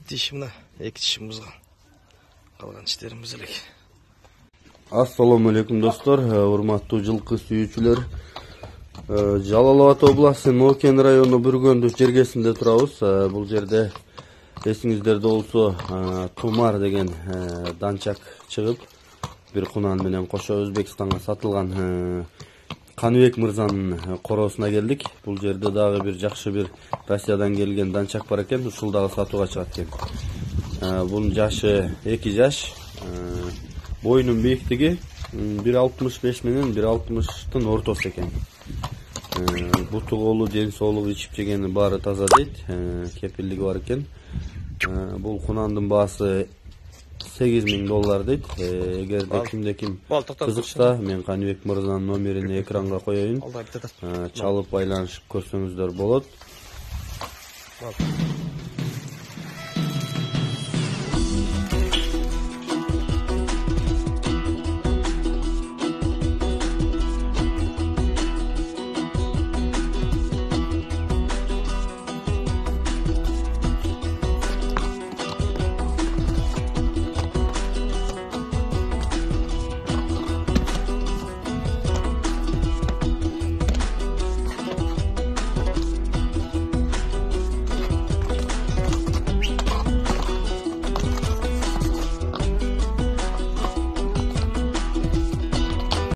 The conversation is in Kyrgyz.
тишим мына, 2 тишим бузган. Калган тиштеримиз элек. Assalamu alaikum dostlar, урматтуу жылкы сүйүүчүлөр. Жалал Абад областы Нокен району Бүргөндү жергесинде турабыз. Бул жерде эсиңиздерде болсо Тумар деген данчак чыгып, бир кунан менен кошо Өзбекстанга сатылган Каныбек мырзанын короосуна келдик. Бул жерде дагы бир жакшы бир Россиядан келген данчак бар экен, ушул дагы сатууга чыгат экен. Бунун жашы 2 жаш. Boyunun büyüklüğü 1.65 менен 1.60'tın ortası eken. Butu kolu, den soluğu içip çekeni bari taza deyt. Kepilliği var eken. Bu kunandın bahası $8.000 deyt. Eğer de kimde kim kızıksa men Kanybek Mırzanın nomerini ekranga koyayım. Çalıp baylanışıp körsöңүздөр болот.